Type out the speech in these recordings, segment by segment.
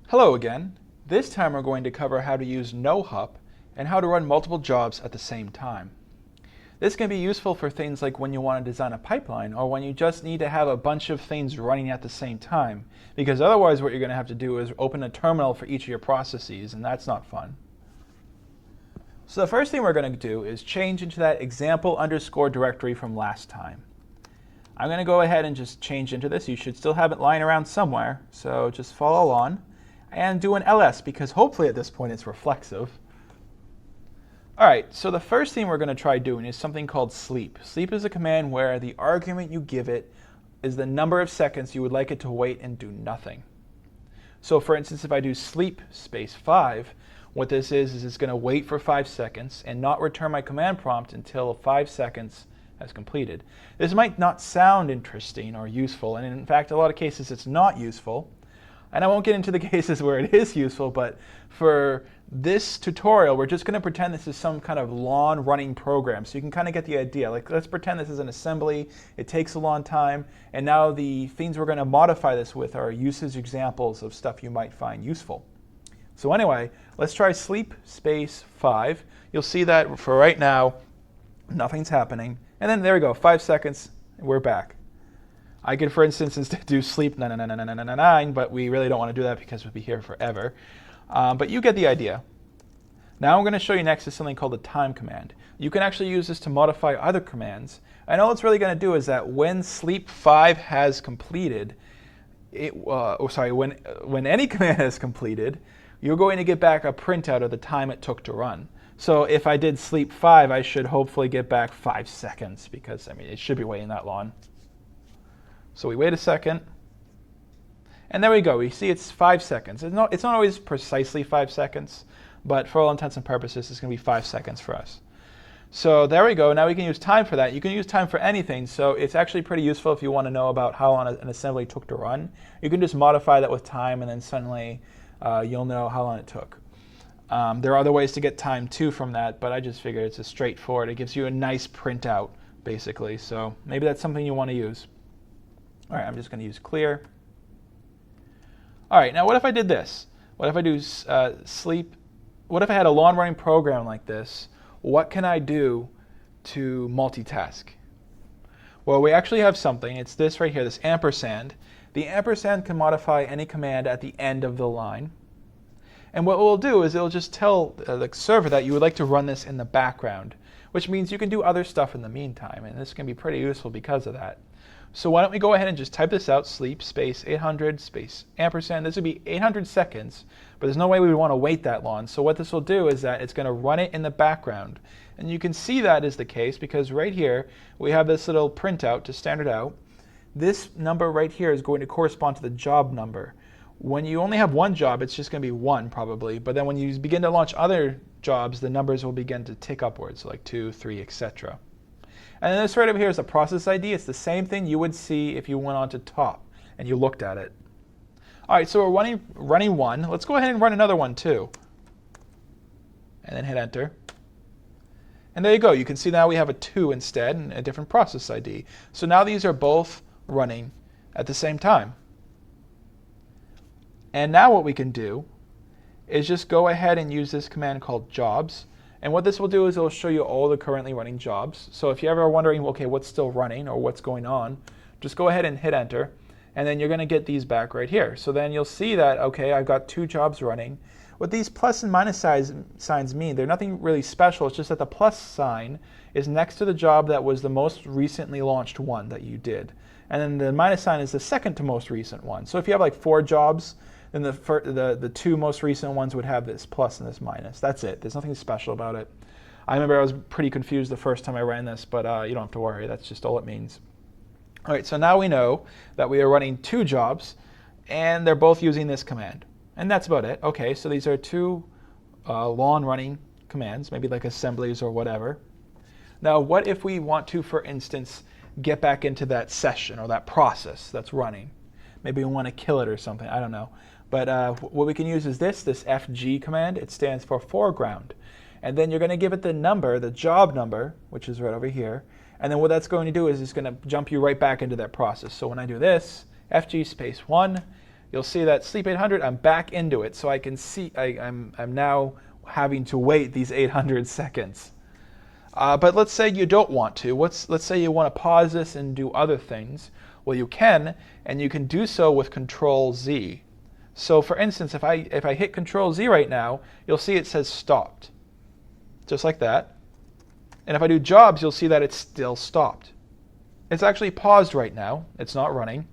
Hello again. This time we're going to cover how to use Nohup and how to run multiple jobs at the same time. This can be useful for things like when you want to design a pipeline or when you just need to have a bunch of things running at the same time, because otherwise what you're going to have to do is open a terminal for each of your processes, and that's not fun. So the first thing we're going to do is change into that example underscore directory from last time. I'm going to go ahead and just change into this. You should still have it lying around somewhere, so just follow along. And do an ls, because hopefully at this point it's reflexive. All right, so the first thing we're going to try doing is something called sleep. Sleep is a command where the argument you give it is the number of seconds you would like it to wait and do nothing. So for instance, if I do sleep space 5, what this is it's going to wait for 5 seconds and not return my command prompt until 5 seconds has completed. This might not sound interesting or useful, and in fact, in a lot of cases it's not useful. And I won't get into the cases where it is useful, but for this tutorial, we're just going to pretend this is some kind of long running program. So you can kind of get the idea. Like, let's pretend this is an assembly. It takes a long time. And now the things we're going to modify this with are usage examples of stuff you might find useful. So anyway, let's try sleep space 5. You'll see that for right now, nothing's happening. And then there we go, 5 seconds, and we're back. I could, for instance, instead do sleep 9, but we really don't want to do that because we'll be here forever. But you get the idea. Now I'm going to show you next is something called the time command. You can actually use this to modify other commands. And all it's really going to do is that when sleep 5 has completed, when any command has completed, you're going to get back a printout of the time it took to run. So if I did sleep 5, I should hopefully get back 5 seconds because, I mean, it should be waiting that long. So we wait a second, and there we go. We see it's 5 seconds. It's not always precisely 5 seconds, but for all intents and purposes, it's going to be 5 seconds for us. So there we go. Now we can use time for that. You can use time for anything, so it's actually pretty useful if you want to know about how long an assembly took to run. You can just modify that with time, and then suddenly you'll know how long it took. There are other ways to get time too from that, but I just figured it's a straightforward. It gives you a nice printout, basically. So maybe that's something you want to use. All right, I'm just going to use clear. All right, now what if I did this? What if I do sleep? What if I had a long-running program like this? What can I do to multitask? Well, we actually have something. It's this right here, this ampersand. The ampersand can modify any command at the end of the line. And what we'll do is it'll just tell the server that you would like to run this in the background, which means you can do other stuff in the meantime. And this can be pretty useful because of that. So why don't we go ahead and just type this out, sleep space 800 space ampersand. This would be 800 seconds, but there's no way we would want to wait that long. So what this will do is that it's going to run it in the background. And you can see that is the case because right here we have this little printout to standard out. This number right here is going to correspond to the job number. When you only have one job, it's just going to be 1 probably. But then when you begin to launch other jobs, the numbers will begin to tick upwards, like 2, 3, etc. And then this right over here is the process ID. It's the same thing you would see if you went on to top and you looked at it. All right, so we're running 1. Let's go ahead and run another one too. And then hit enter. And there you go. You can see now we have a 2 instead and a different process ID. So now these are both running at the same time. And now what we can do is just go ahead and use this command called jobs. And what this will do is it will show you all the currently running jobs. So if you're ever wondering, okay, what's still running or what's going on, just go ahead and hit enter. And then you're going to get these back right here. So then you'll see that, okay, I've got 2 jobs running. What these plus and minus signs mean, they're nothing really special. It's just that the plus sign is next to the job that was the most recently launched one that you did. And then the minus sign is the second to most recent one. So if you have like 4 jobs, then the 2 most recent ones would have this plus and this minus. That's it. There's nothing special about it. I remember I was pretty confused the first time I ran this, but you don't have to worry. That's just all it means. All right, so now we know that we are running 2 jobs, and they're both using this command. And that's about it. Okay, so these are 2 long-running commands, maybe like assemblies or whatever. Now, what if we want to, for instance, get back into that session or that process that's running? Maybe we want to kill it or something. I don't know. But what we can use is this FG command. It stands for foreground. And then you're going to give it the number, the job number, which is right over here. And then what that's going to do is it's going to jump you right back into that process. So when I do this, FG space 1, you'll see that sleep 800, I'm back into it. So I can see I'm now having to wait these 800 seconds. But let's say you don't want to. Let's say you want to pause this and do other things. Well, you can, and you can do so with Control Z. So for instance, if I hit Control Z right now, you'll see it says stopped. Just like that. And if I do jobs, you'll see that it's still stopped. It's actually paused right now. It's not running.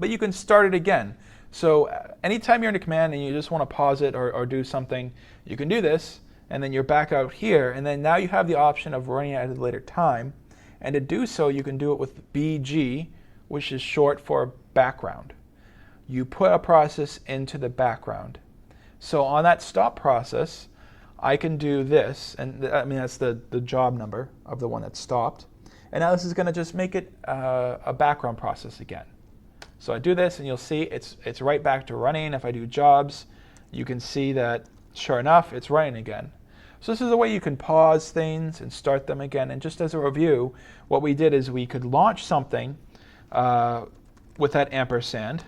But you can start it again. So anytime you're in a command and you just want to pause it or do something, you can do this. And then you're back out here. And then now you have the option of running it at a later time. And to do so, you can do it with BG, which is short for background. You put a process into the background. So on that stop process, I can do this, and I mean that's the job number of the one that stopped. And now this is going to just make it a background process again. So I do this, and you'll see it's right back to running. If I do jobs, you can see that sure enough, it's running again. So this is a way you can pause things and start them again. And just as a review, what we did is we could launch something with that ampersand.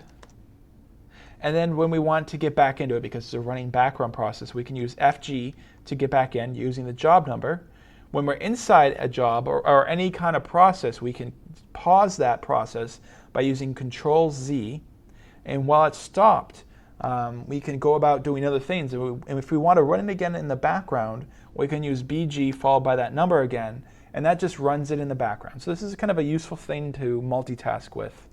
And then when we want to get back into it, because it's a running background process, we can use FG to get back in using the job number. When we're inside a job or any kind of process, we can pause that process by using Control Z. And while it's stopped, we can go about doing other things. And if we want to run it again in the background, we can use BG followed by that number again, and that just runs it in the background. So this is kind of a useful thing to multitask with.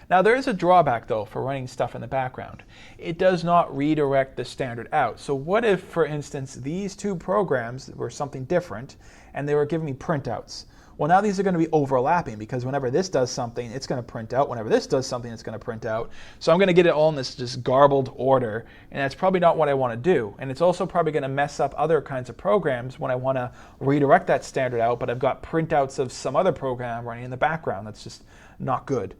Now there is a drawback though for running stuff in the background. It does not redirect the standard out. So what if, for instance, these two programs were something different and they were giving me printouts? Well, now these are going to be overlapping because whenever this does something, it's going to print out. Whenever this does something, it's going to print out. So I'm going to get it all in this just garbled order, and that's probably not what I want to do. And it's also probably going to mess up other kinds of programs when I want to redirect that standard out, but I've got printouts of some other program running in the background. That's just not good.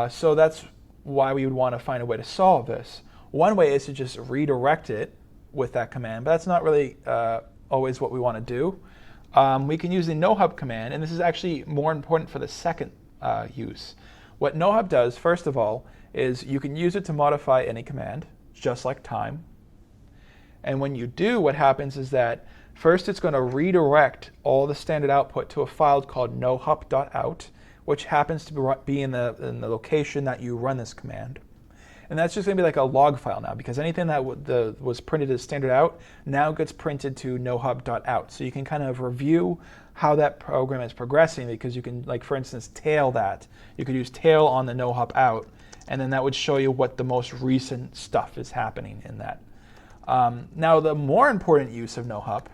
So that's why we would want to find a way to solve this. One way is to just redirect it with that command, but that's not really always what we want to do. We can use the Nohup command, and this is actually more important for the second use. What Nohup does, first of all, is you can use it to modify any command, just like time. And when you do, what happens is that first it's going to redirect all the standard output to a file called nohup.out, which happens to be in the location that you run this command. And that's just going to be like a log file now, because anything that was printed as standard out now gets printed to nohup.out. So you can kind of review how that program is progressing, because you can, like for instance, tail that. You could use tail on the nohup out, and then that would show you what the most recent stuff is happening in that. Now the more important use of nohup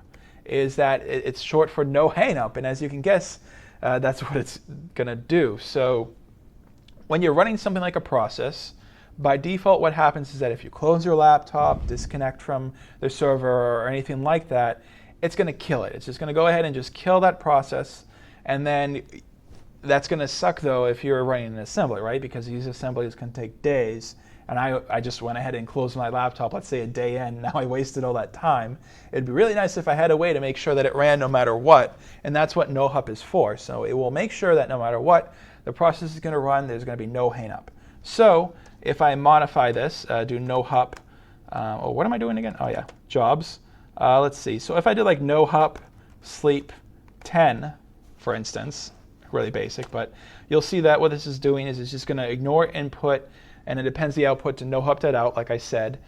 is that it's short for no hang up, and as you can guess, that's what it's going to do. So when you're running something like a process, by default what happens is that if you close your laptop, disconnect from the server or anything like that, it's going to kill it. It's just going to go ahead and just kill that process. And then that's going to suck though if you're running an assembly, right? Because these assemblies can take days. And I just went ahead and closed my laptop, let's say a day in, now I wasted all that time. It'd be really nice if I had a way to make sure that it ran no matter what, and that's what Nohup is for. So it will make sure that no matter what, the process is going to run, there's going to be no hang up. So if I modify this, do Nohup, what am I doing again? Oh yeah, jobs. Let's see, so if I did like Nohup sleep 10, for instance, really basic, but you'll see that what this is doing is it's just going to ignore input, and it appends the output to nohup.out, like I said.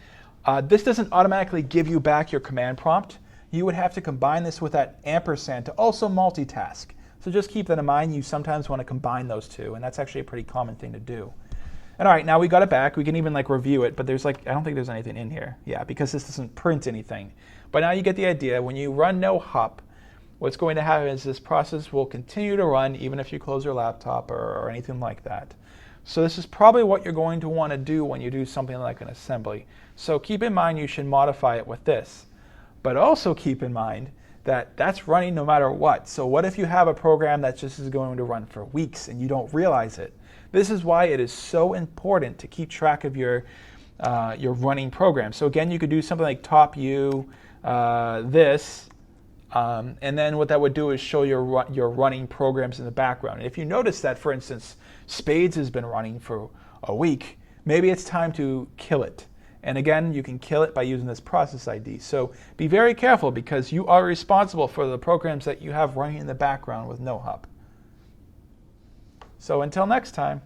This doesn't automatically give you back your command prompt. You would have to combine this with that ampersand to also multitask. So just keep that in mind. You sometimes want to combine those two, and that's actually a pretty common thing to do. And all right, now we got it back. We can even like review it, but there's like, I don't think there's anything in here. Yeah, because this doesn't print anything. But now you get the idea. When you run Nohup, what's going to happen is this process will continue to run even if you close your laptop or anything like that. So this is probably what you're going to want to do when you do something like an assembly. So keep in mind you should modify it with this. But also keep in mind that that's running no matter what. So what if you have a program that just is going to run for weeks and you don't realize it? This is why it is so important to keep track of your running program. So again, you could do something like top U, this, and then what that would do is show your running programs in the background. And if you notice that, for instance, Spades has been running for a week, maybe it's time to kill it. And again, you can kill it by using this process ID. So be very careful because you are responsible for the programs that you have running in the background with Nohup. So until next time.